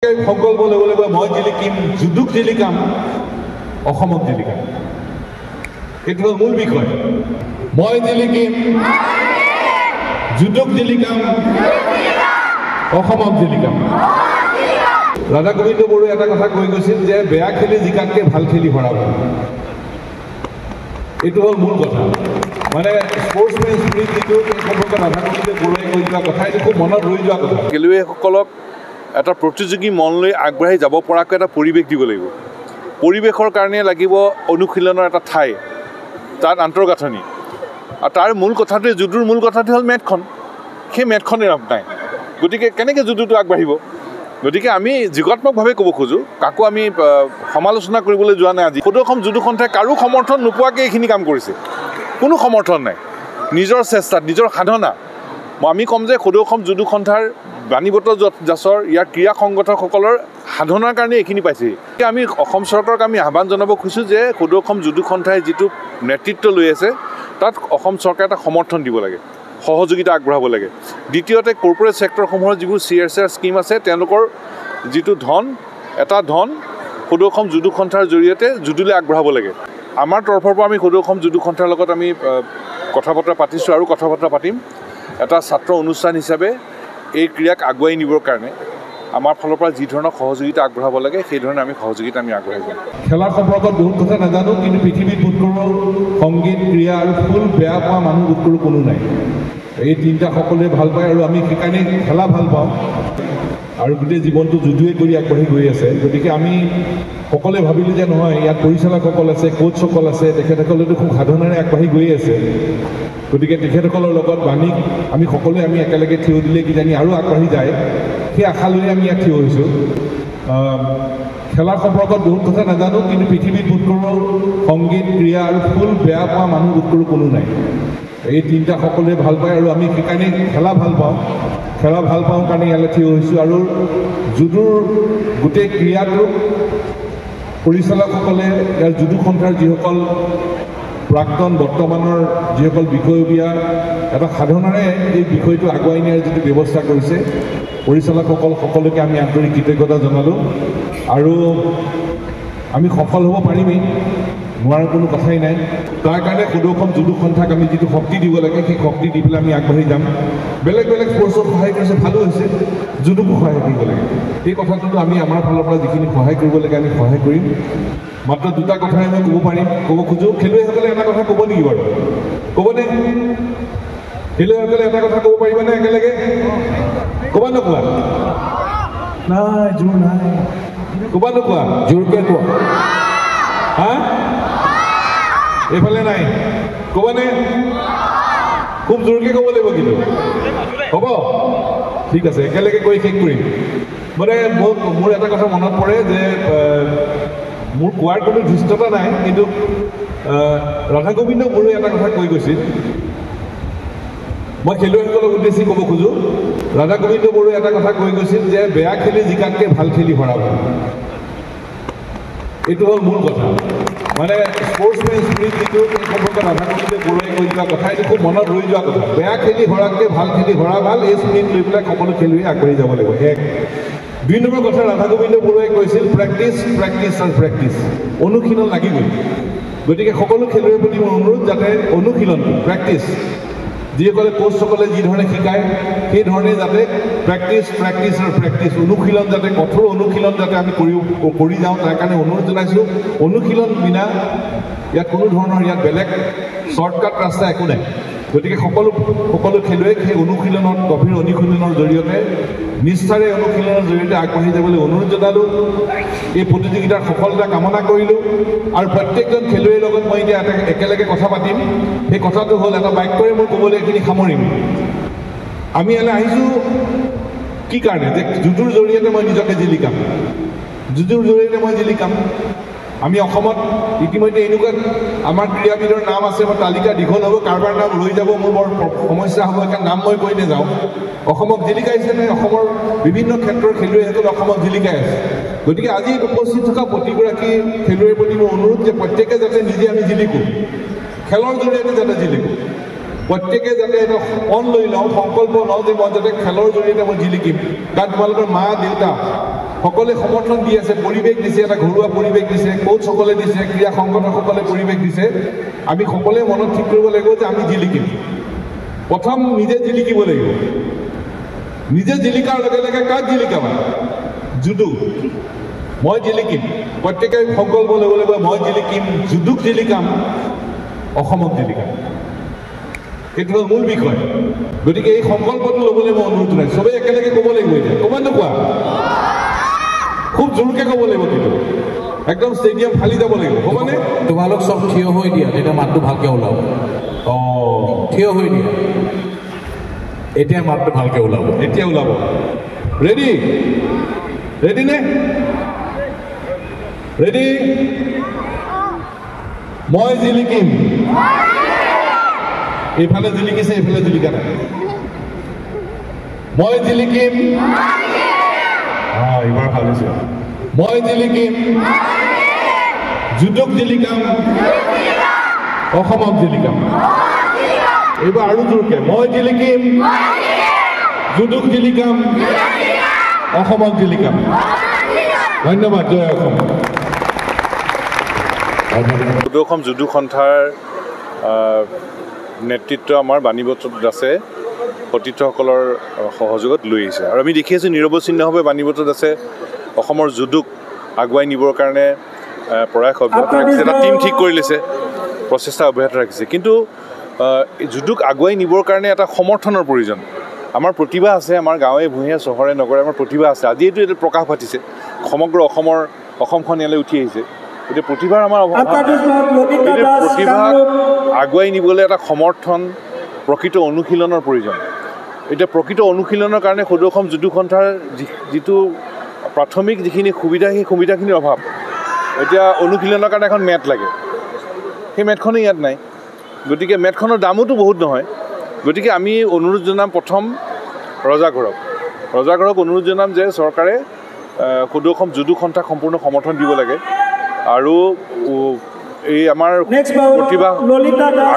সংকল্প ল'ব লাগিব মই জিলিকিম যুদ্ধক জিলিকাম অসমক জিলিকাম এইটো হ'ল মূল বিষয় মই জিলিকিম যুদ্ধক জিলিকাম অসমক জিলিকাম ৰাধা গোবিন্দ বৰুৱাই এটা কথা কৈ গৈছিল যে বেয়া খেলি জিকাতকৈ ভাল খেলি হৰাব এইটো হ'ল মূল কথা মানে স্পৰ্টছমেন স্পিৰিট যিটো এই সম্পৰ্কে ৰাধা গোবিন্দ বৰুৱাই কৈ যোৱা কথা এইটো খুব মনত ৰৈ যোৱা কথা খেলুৱৈসকলক এটা প্ৰতিযোগী মনলৈ আগবাঢ়ি যাব পৰাকৈ এটা পৰিৱেশ দিব লাগিব পৰিৱেশৰ কাৰণে লাগিব অনুশীলনৰ এটা ঠাই তাত আন্তঃগাঁথনি আৰু তাৰ মূল কথাটোৱে জুডুৰ মূল কথাটো হ'ল মেটখন সেই মেটখনে ৰাপ নাই গতিকে কেনেকৈ জুডুটো আগবাঢ়িব গতিকে আমি যোগাত্মকভাৱে ক'ব খোজোঁ কাকো আমি সমালোচনা কৰিবলৈ যোৱা নাই আজি সদৌ অসম জুডু সন্থাই কাৰো সমৰ্থন নোপোৱাকৈ এইখিনি কাম কৰিছে কোনো সমৰ্থন নাই নিজৰ চেষ্টাত নিজৰ সাধনা আমি ক'ম যে সদৌ অসম জুডু সন্থাৰ বাণীবত জাছৰ ইয়াৰ ক্ৰীড়া সংগঠকসকলৰ সাধনাৰ কাৰণে এইখিনি পাইছে আমি অসম চৰকাৰক আমি আহ্বান জনাব খুজিছোঁ যে সদৌ অসম জুডু সন্থাই যিটো নেতৃত্ব লৈ আছে তাত অসম চৰকাৰে এটা সমৰ্থন দিব লাগে সহযোগিতা আগবঢ়াব লাগে দ্বিতীয়তে কৰ্পৰেট ছেক্টৰসমূহৰ যিবোৰ CSR স্কিম আছে তেওঁলোকৰ যিটো ধন সদৌ অসম জুডু সন্থাৰ জৰিয়তে জুডুলৈ আগবঢ়াব লাগে আমাৰ তৰফৰ পৰা আমি সদৌ অসম জুডু সন্থাৰ লগত আমি কথা বতৰা পাতিছোঁ আৰু কথা বতৰা পাতিম এটা ছাত্ৰ অনুষ্ঠান হিচাপে এই ক্ৰীড়াক আগুৱাই নিবৰ কাৰণে আমাৰ ফালৰ পৰা যি ধৰণৰ সহযোগিতা আগবঢ়াব লাগে সেই ধৰণে আমি সহযোগিতা আমি আগবঢ়াই যাম খেলাৰ সম্পৰ্কত বহুত কথা নাজানো কিন্তু পৃথিৱীত বোধকৰো সংগীত ক্ৰীড়া আৰু ফুল বেয়া পোৱা মানুহ বোধকৰো কোনো নাই এই তিনিটা সকলোৱে ভাল পায় আৰু আমি সেইকাৰণে খেলা ভাল পাওঁ আৰু গোটেই জীৱনটো যুদ্ধই কৰি আগবাঢ়ি গৈ আছে গতিকে আমি সকলোৱে ভাবিলোঁ যে নহয় ইয়াত পৰিচালকসকল আছে কোচসকল আছে তেখেতসকলেতো খুব সাধনাৰে আগবাঢ়ি গৈ আছে গতিকে তেখেতসকলৰ লগত বাণীক আমি সকলোৱে আমি একেলগে থিয় দিলে কিজানি আৰু আগবাঢ়ি যায় সেই আশা লৈ আমি ইয়াত থিয় হৈছোঁ খেলাৰ সম্পৰ্কত বহুত কথা নাজানো কিন্তু পৃথিৱীত বোধকৰো সংগীত ক্ৰীড়া আৰু ফুল বেয়া পোৱা মানুহ বোধকৰো কোনো নাই এই তিনিটা সকলোৱে ভাল পায় আৰু আমি সেইকাৰণে খেলা ভাল পাওঁ কাৰণে ইয়ালৈ থিয় হৈছোঁ আৰু জুডুৰ গোটেই ক্ৰীড়াটো পৰিচালকসকলে ইয়াৰ জুডু সন্থাৰ যিসকল প্ৰাক্তন বৰ্তমানৰ যিসকল বিষয়ববীয়া এটা সাধনাৰে এই বিষয়টো আগুৱাই নিয়াৰ যিটো ব্যৱস্থা কৰিছে পৰিচালকসকল সকলোকে আমি আন্তৰিক কৃতজ্ঞতা জনালোঁ আৰু আমি সফল হ'ব পাৰিমেই নোৱাৰাৰ কোনো কথাই নাই তাৰ কাৰণে সদৌ অসম জুডু সন্থাক আমি যিটো শক্তি দিব লাগে সেই শক্তি দি পেলাই আমি আগবাঢ়ি যাম বেলেগ স্পৰ্টছত সহায় কৰিছে ভালো হৈছে জুডুকো সহায় কৰিব লাগে এই কথাটোতো আমি আমাৰ ফালৰ পৰা যিখিনি সহায় কৰিব লাগে আমি সহায় কৰিম মাত্ৰ দুটা কথাই মই ক'ব খোজোঁ খেলুৱৈসকলে এটা কথা ক'ব নেকি বাৰু ক'বনে খেলুৱৈসকলে এটা কথা ক'ব পাৰিবনে একেলগে ক'বা নোকোৱা নাই জোৰ নাই ক'বা নোকোৱা জোৰকৈ কোৱা হা এইফালে নাই ক'বনে খুব জোৰকৈ ক'ব লাগিব কিন্তু হ'ব ঠিক আছে একেলগে কৈ শেষ কৰিম মানে মোৰ এটা কথা মনত পৰে যে মোৰ কোৱাৰ কোনো ধৃষ্টতা নাই কিন্তু ৰাধা গোবিন্দ বৰুৱাই এটা কথা কৈ গৈছিল মই খেলুৱৈসকলক উদ্দেশ্যি ক'ব খোজোঁ ৰাধা গোবিন্দ বৰুৱাই এটা কথা কৈ গৈছিল যে বেয়া খেলি জিকাতকৈ ভাল খেলি হৰাব এইটো হ'ল মূল কথা মানে স্পৰ্টছমেন স্পিৰিট যিটো এই সম্পৰ্কে ৰাধা গোবিন্দ বৰুৱাই কৈ যোৱা কথা এইটো খুব মনত ৰৈ যোৱা কথা বেয়া খেলি হৰাতকৈ ভাল খেলি হৰা ভাল এই স্পিৰিট লৈ পেলাই সকলো খেলুৱৈ আগবাঢ়ি যাব লাগিব দুই নম্বৰ কথা ৰাধা গোবিন্দ বৰুৱাই কৈছিল প্ৰেক্টিছ অনুশীলন লাগিবই গতিকে সকলো খেলুৱৈৰ প্ৰতি মোৰ অনুৰোধ যাতে অনুশীলনটো প্ৰেক্টিছ যিসকলে কোচসকলে যিধৰণে শিকায় সেইধৰণে যাতে প্ৰেক্টিছ অনুশীলন যাতে কঠোৰ অনুশীলন যাতে আমি কৰি যাওঁ তাৰ কাৰণে অনুৰোধ জনাইছোঁ অনুশীলন বিনা ইয়াত কোনো ধৰণৰ ইয়াত বেলেগ শ্বৰ্টকাট ৰাস্তা একো নাই গতিকে সকলো খেলুৱৈক সেই অনুশীলনত গভীৰ অনুশীলনৰ জৰিয়তে নিষ্ঠাৰে অনুশীলনৰ জৰিয়তে আগবাঢ়ি যাবলৈ অনুৰোধ জনালোঁ এই প্ৰতিযোগিতাৰ সফলতা কামনা কৰিলোঁ আৰু প্ৰত্যেকজন খেলুৱৈৰ লগত মই এতিয়া একেলগে কথা পাতিম সেই কথাটো হ'ল এটা বাক্যৰে মই ক'বলৈ এইখিনি সামৰিম আমি ইয়ালৈ আহিছোঁ কি কাৰণে যে জুডুৰ জৰিয়তে মই নিজকে জিলিকাম আমি অসমত ইতিমধ্যে এনেকুৱা আমাৰ ক্ৰীড়াবিদৰ নাম আছে মই তালিকা দীঘল হ'ব কাৰোবাৰ নাম লৈ যাব মোৰ বৰ সমস্যা হ'ব এটা নাম মই কৈ নাযাওঁ অসমক জিলিকাইছে নে অসমৰ বিভিন্ন ক্ষেত্ৰৰ খেলুৱৈসকলে অসমক জিলিকাই আছে গতিকে আজি উপস্থিত থকা প্ৰতিগৰাকী খেলুৱৈৰ প্ৰতি মোৰ অনুৰোধ যে প্ৰত্যেকে যাতে নিজে আমি জিলিকোঁ খেলৰ জৰিয়তে যাতে জিলিকোঁ প্ৰত্যেকে যাতে এটা মন লৈ লওঁ সংকল্প লওঁ যে মই যাতে খেলৰ জৰিয়তে মই জিলিকিম কাৰণ তোমালোকৰ মা দেউতা সকলে সমৰ্থন দি আছে, পৰিৱেশ দিছে, এটা ঘৰুৱা পৰিৱেশ দিছে, কোচসকলে দিছে, ক্ৰীড়া সংগঠকসকলে পৰিৱেশ দিছে। আমি সকলোৱে মনত ঠিক কৰিব লাগিব যে আমি জিলিকিম। প্ৰথম নিজে জিলিকিব লাগিব। নিজে জিলিকাৰ লগে লগে কাক জিলিকাবা? জুডু। মই জিলিকিম, প্ৰত্যেকে সংকল্প ল'ব লাগিব, মই জিলিকিম, জুডুক জিলিকাম, অসমক জিলিকাম। এইটো হ'ল মূল বিষয়। গতিকে এই সংকল্পটো ল'বলৈ মই অনুৰোধ জনাইছোঁ। চবেই একেলগে ক'ব লাগিব এতিয়া। ক'বানো কোৱা? খুব জোৰকৈ ক'ব লাগিব, কিন্তু একদম ষ্টেডিয়াম ফালি যাব লাগিব। হ'বনে? তোমালোক চব থিয় হৈ দিয়া, তেতিয়া মাতটো ভালকৈ ওলাব। থিয় হৈ দিয়া, এতিয়া মাতটো ভালকৈ ওলাব। এতিয়া ওলাব। ৰেডি? ৰেডি নে? ৰেডি? মই জিলিকিম। এইফালে জিলিকিছে, এইফালে জিলিকা নাই। মই জিলিকিম। এইবাৰ ভাল হৈছে। মই জিলিকিম, জুডুক জিলিকাম, অসমক জিলিকাম। এইবাৰ আৰু জোৰকে। মই জিলিকিম, জুডুক জিলিকাম, অসমক জিলিকাম। ধন্যবাদ। জয় অসম। অসম জুডু সন্থাৰ নেতৃত্ব আমাৰ বাণীবটত আছে, সতীৰ্থসকলৰ সহযোগত লৈ আহিছে। আৰু আমি দেখি আছোঁ নিৰৱচ্ছিন্নভাৱে বাণীবটত আছে অসমৰ জুডুক আগুৱাই নিবৰ কাৰণে প্ৰয়াস অব্যাহত ৰাখিছে, এটা টীম ঠিক কৰি লৈছে, প্ৰচেষ্টা অব্যাহত ৰাখিছে। কিন্তু জুডুক আগুৱাই নিবৰ কাৰণে এটা সমৰ্থনৰ প্ৰয়োজন। আমাৰ প্ৰতিভা আছে, আমাৰ গাঁৱে ভূঞে চহৰে নগৰে আমাৰ প্ৰতিভা আছে। আজি এইটো প্ৰকাশ পাতিছে, সমগ্ৰ অসমখন ইয়ালৈ উঠি আহিছে। এতিয়া প্ৰতিভাৰ আমাৰ অভাৱ। প্ৰতিভা আগুৱাই নিবলৈ এটা সমৰ্থন, প্ৰকৃত অনুশীলনৰ প্ৰয়োজন। এতিয়া প্ৰকৃত অনুশীলনৰ কাৰণে সদৌ অসম জুডু সন্থাৰ যিটো প্ৰাথমিক যিখিনি সুবিধা, সেই সুবিধাখিনিৰ অভাৱ। এতিয়া অনুশীলনৰ কাৰণে এখন মেট লাগে, সেই মেটখনো ইয়াত নাই। গতিকে মেটখনৰ দামোতো বহুত নহয়। গতিকে আমি অনুৰোধ জনাম প্ৰথম ৰজাঘৰক অনুৰোধ জনাম যে চৰকাৰে সদৌ অসম জুডু সন্থাক সম্পূৰ্ণ সমৰ্থন দিব লাগে। আৰু এই আমাৰ প্ৰতিভা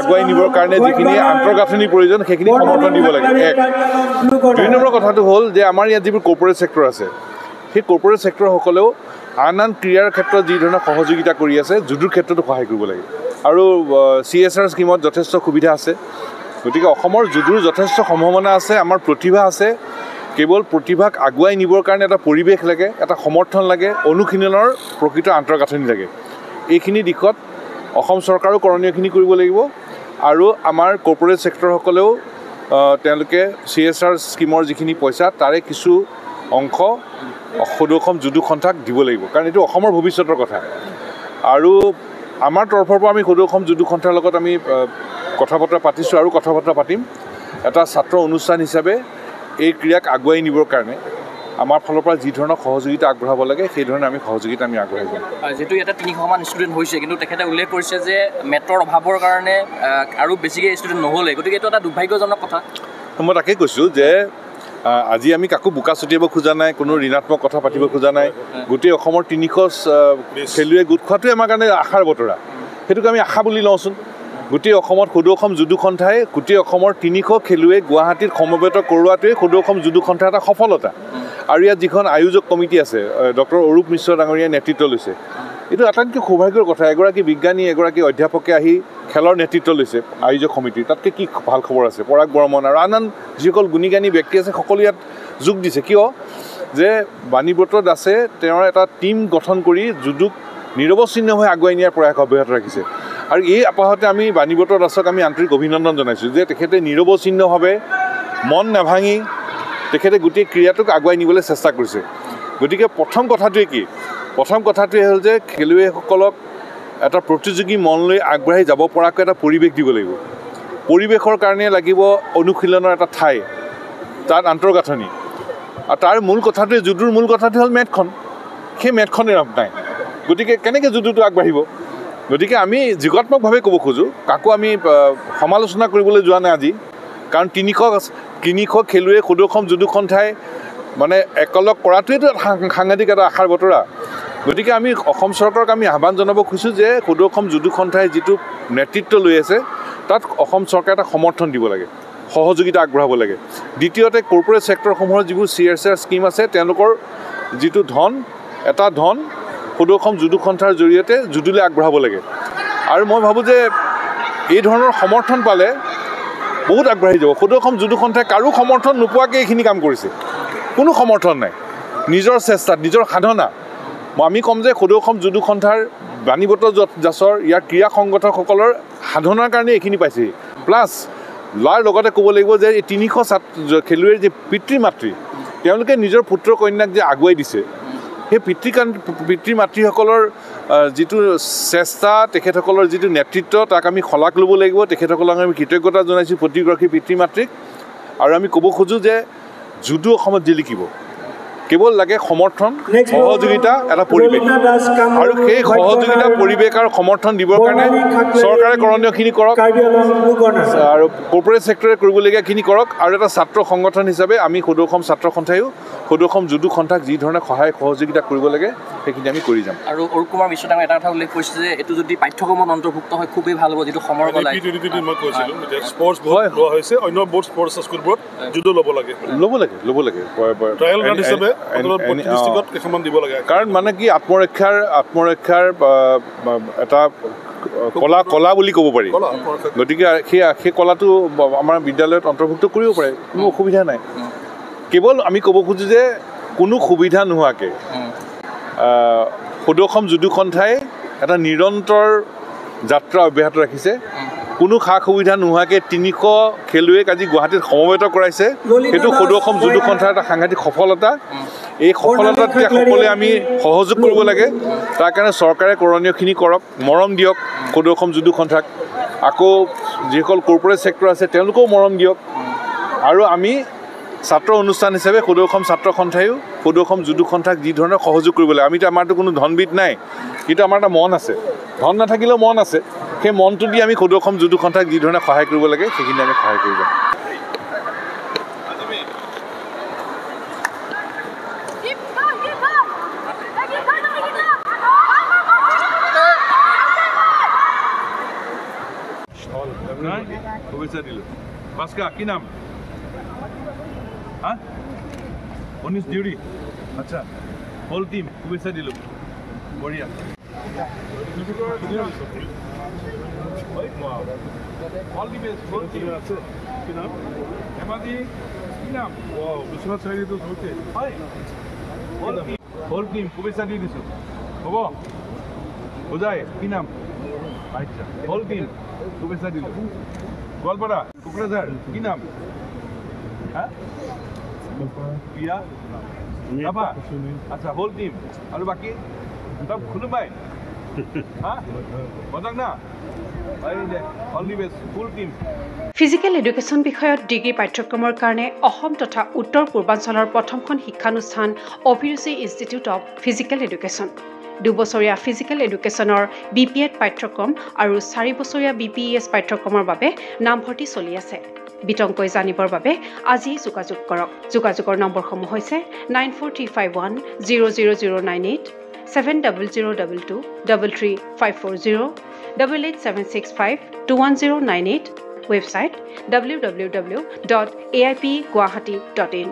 আগুৱাই নিবৰ কাৰণে যিখিনি আন্তঃগাঁথনিৰ প্ৰয়োজন সেইখিনি সমৰ্থন দিব লাগে। এক। ২ নম্বৰ কথাটো হ'ল যে আমাৰ ইয়াত যিবোৰ কৰ্পৰেট ছেক্টৰ আছে, সেই কৰ্পৰেট ছেক্টৰসকলেও আন ক্ৰীড়াৰ ক্ষেত্ৰত যি ধৰণৰ সহযোগিতা কৰি আছে, জুডুৰ ক্ষেত্ৰতো সহায় কৰিব লাগে। আৰু CSR স্কীমত যথেষ্ট সুবিধা আছে। গতিকে অসমৰ জুডুৰ যথেষ্ট সম্ভাৱনা আছে, আমাৰ প্ৰতিভা আছে। কেৱল প্ৰতিভাক আগুৱাই নিবৰ কাৰণে এটা পৰিৱেশ লাগে, এটা সমৰ্থন লাগে, অনুশীলনৰ প্ৰকৃত আন্তঃগাঁথনি লাগে। এইখিনি দিশত অসম চৰকাৰেও কৰণীয়খিনি কৰিব লাগিব। আৰু আমাৰ কৰ্পৰেট ছেক্টৰসকলেও তেওঁলোকে CSR স্কীমৰ যিখিনি পইচা, তাৰে কিছু অংশ সদৌ অসম জুডু সন্থাক দিব লাগিব, কাৰণ এইটো অসমৰ ভৱিষ্যতৰ কথা। আৰু আমাৰ তৰফৰ পৰা আমি সদৌ অসম জুডু সন্থাৰ লগত আমি কথা বতৰা পাতিছোঁ আৰু কথা বতৰা পাতিম। এটা ছাত্ৰ অনুষ্ঠান হিচাপে এই ক্ৰীড়াক আগুৱাই নিবৰ কাৰণে আমাৰ ফালৰ পৰা যি ধৰণৰ সহযোগিতা আগবঢ়াব লাগে, সেই ধৰণে আমি সহযোগিতা আগবঢ়াই যাম। যিহেতু ইয়াতে 300মান ষ্টুডেণ্ট হৈছে, কিন্তু তেখেতে উল্লেখ কৰিছে যে মেটৰ অভাৱৰ কাৰণে আৰু বেছিকৈ ষ্টুডেণ্ট নহ'লে, গতিকে এইটো এটা দুৰ্ভাগ্যজনক কথা। মই তাকেই কৈছোঁ যে আজি আমি কাকো বোকা ছটিয়াব খোজা নাই, কোনো ঋণাত্মক কথা পাতিব খোজা নাই। গোটেই অসমৰ 300 খেলুৱৈ গোট খোৱাটোৱে আমাৰ কাৰণে আশাৰ বতৰা। সেইটোকে আমি আশা বুলি লওঁচোন। গোটেই অসমত সদৌ অসম জুডু সন্থাই গোটেই অসমৰ 300 খেলুৱৈ গুৱাহাটীত সমবেত কৰোৱাটোৱে সদৌ অসম জুডু সন্থাৰ এটা সফলতা। আৰু ইয়াত যিখন আয়োজক কমিটি আছে, ডক্টৰ অৰূপ মিশ্ৰ ডাঙৰীয়াই নেতৃত্ব লৈছে, এইটো আটাইতকৈ সৌভাগ্যৰ কথা। এগৰাকী বিজ্ঞানী, এগৰাকী অধ্যাপকে আহি খেলৰ নেতৃত্ব লৈছে আয়োজক সমিতিৰ। তাতকৈ কি ভাল খবৰ আছে? পৰাগ বৰ্মন আৰু আন যিসকল গুণীজ্ঞানী ব্যক্তি আছে, সকলো ইয়াত যোগ দিছে। কিয় যে বাণীবটত আছে, তেওঁৰ এটা টীম গঠন কৰি জুডুক নিৰৱচ্ছিন্নভাৱে আগুৱাই নিয়াৰ প্ৰয়াস অব্যাহত ৰাখিছে। আৰু এই আপাহতে আমি বাণীবটত আছক আমি আন্তৰিক অভিনন্দন জনাইছোঁ যে তেখেতে নিৰৱচ্ছিন্নভাৱে মন নাভাঙি তেখেতে গোটেই ক্ৰীড়াটোক আগুৱাই নিবলৈ চেষ্টা কৰিছে। গতিকে প্ৰথম কথাটোৱে কি? প্ৰথম কথাটোৱে হ'ল যে খেলুৱৈসকলক এটা প্ৰতিযোগী মনলৈ আগবাঢ়ি যাব পৰাকৈ এটা পৰিৱেশ দিব লাগিব। পৰিৱেশৰ কাৰণে লাগিব অনুশীলনৰ এটা ঠাই, তাত আন্তঃগাঁথনি। আৰু তাৰ মূল কথাটোৱে, জুডুৰ মূল কথাটো হ'ল মেটখন। সেই মেটখনেই নাই। গতিকে কেনেকৈ জুডুটো আগবাঢ়িব? গতিকে আমি যোগাত্মকভাৱে ক'ব খোজোঁ, কাকো আমি সমালোচনা কৰিবলৈ যোৱা নাই আজি। কাৰণ 300 খেলুৱৈ সদৌ অসম জুডু সন্থাই মানে একেলগ কৰাটোৱেতো সাংঘাতিক এটা আশাৰ বতৰা। গতিকে আমি অসম চৰকাৰক আমি আহ্বান জনাব খুজিছোঁ যে সদৌ অসম জুডু সন্থাই যিটো নেতৃত্ব লৈ আছে, তাত অসম চৰকাৰে এটা সমৰ্থন দিব লাগে, সহযোগিতা আগবঢ়াব লাগে। দ্বিতীয়তে কৰ্পৰেট ছেক্টৰসমূহৰ যিবোৰ CSR স্কীম আছে, তেওঁলোকৰ যিটো ধন এটা ধন সদৌ অসম জুডো সন্থাৰ জৰিয়তে জুডোলৈ আগবঢ়াব লাগে আৰু মই ভাবোঁ যে এই ধৰণৰ সমৰ্থন পালে বহুত আগবাঢ়ি যাব সদৌ অসম জুডো সন্থাই কাৰো সমৰ্থন নোপোৱাকৈ এইখিনি কাম কৰিছে কোনো সমৰ্থন নাই নিজৰ চেষ্টাত নিজৰ সাধনা আমি ক'ম যে সদৌ অসম জুডো সন্থাৰ বাণীবত জাছৰ ইয়াৰ ক্ৰীড়া সংগঠকসকলৰ সাধনাৰ কাৰণে এইখিনি পাইছে প্লাছ লাৰ লগতে ক'ব লাগিব যে এই 300 খেলুৱৈৰ যে পিতৃ মাতৃ তেওঁলোকে নিজৰ পুত্ৰ কন্যাক যে আগুৱাই দিছে সেই পিতৃ মাতৃসকলৰ যিটো চেষ্টা তেখেতসকলৰ যিটো নেতৃত্ব তাক আমি শলাগ ল'ব লাগিব তেখেতসকলক আমি কৃতজ্ঞতা জনাইছোঁ প্ৰতিগৰাকী পিতৃ মাতৃক আৰু আমি ক'ব খোজোঁ যে জুডো অসমত জিলিকিব কেৱল লাগে সমৰ্থন সহযোগিতা এটা পৰিৱেশ আৰু সেই সহযোগিতা পৰিৱেশ আৰু সমৰ্থন দিবৰ কাৰণে চৰকাৰে কৰণীয়খিনি কৰক আৰু কৰ্পৰেট ছেক্টৰে কৰিবলগীয়াখিনি কৰক আৰু এটা ছাত্ৰ সংগঠন হিচাপে আমি সদৌ অসম ছাত্ৰ সন্থায়ো সদৌ অসম জুডো সন্থাক যি ধৰণে সহায় সহযোগিতা কৰিব লাগে সেইখিনি আমি কৰি যাম আৰু অৰুপ কুমাৰ মিশ্ৰ ডাঙৰ এটা কথা উল্লেখ কৰিছে যে এইটো যদি পাঠ্যক্ৰমত অন্তৰ্ভুক্ত হয় খুবেই ভাল হ'ব যিটো সময়ৰ গলাই স্পৰ্টছ বোৰ্ড লোৱা হৈছে অন্য বোৰ্ড স্পৰ্টছ স্কুলবোৰত জুডো ল'ব লাগে ট্ৰায়েল ৰাউণ্ড হিচাপে কাৰণ মানে কি আত্মৰক্ষাৰ এটা কলা বুলি ক'ব পাৰি গতিকে সেই কলাটো আমাৰ বিদ্যালয়ত অন্তৰ্ভুক্ত কৰিব পাৰে কোনো অসুবিধা নাই কেৱল আমি ক'ব খোজোঁ যে কোনো সুবিধা নোহোৱাকৈ সদৌ অসম জুডো সন্থাই এটা নিৰন্তৰ যাত্ৰা অব্যাহত ৰাখিছে কোনো সা সুবিধা নোহোৱাকৈ 300 খেলুৱৈক আজি গুৱাহাটীত সমবেত কৰাইছে সেইটো সদৌ অসম জুডো সন্থাৰ এটা সাংঘাতিক সফলতা এই সফলতাত সকলোৱে আমি সহযোগ কৰিব লাগে তাৰ কাৰণে চৰকাৰে কৰণীয়খিনি কৰক মৰম দিয়ক সদৌ অসম জুডো সন্থাক আকৌ যিসকল কৰ্পৰেট ছেক্টৰ আছে তেওঁলোকেও মৰম দিয়ক আৰু আমি ছাত্ৰ অনুষ্ঠান হিচাপে সদৌ অসম ছাত্ৰ সন্থায়ো সদৌ অসম জুডো সন্থাক যি ধৰণে সহযোগ কৰিব লাগে আমিতো আমাৰতো কোনো ধনবিদ নাই কিন্তু আমাৰ এটা মন আছে ধন নাথাকিলেও মন আছে সেই মনটো দি আমি সদৌ অসম জুডো সন্থাক যি ধৰণে সহায় কৰিব লাগে সেইখিনি আমি সহায় কৰি যাম শুভেচ্ছা দিলোঁ বাস্কা কি নাম হা অনিশ ডিউৰি আচ্ছা হোল টিম শুভেচ্ছা দিলোঁ বঢ়িয়া all the best whole team আছে কি নাম হেমাজি কি নাম বিশ্বনাথ চাৰিআলিটো হয় হোল টিম শুভেচ্ছা দি দিছোঁ হ'ব বুজাই কি নাম আচ্ছা হোল টিম শুভেচ্ছা দিলোঁ গোৱালপাৰা কোকৰাঝাৰ কি নাম হা পিয়া আবা আচ্ছা হোল টিম আৰু বাকী সব কোনোবাই হা বজাক না all the best full team physical education বিষয়ত ডিগ্ৰী পাঠ্যক্ৰমৰ কাৰণে অসম তথা উত্তৰ পূৰ্বাঞ্চলৰ প্ৰথমখন শিক্ষানুষ্ঠান অভিৰুচি ইনষ্টিটিউট অৱ ফিজিকেল এডুকেশ্যন 2 বছৰীয়া ফিজিকেল এডুকেশ্যনৰ BPEd পাঠ্যক্ৰম আৰু 4 বছৰীয়া BPES পাঠ্যক্ৰমৰ বাবে নামভৰ্তি চলি আছে বিতংকৈ জানিবৰ বাবে আজি যোগাযোগ কৰক যোগাযোগৰ নম্বৰসমূহ হৈছে 9435100098 7002233540 88765210098 website www.aipguwahati.in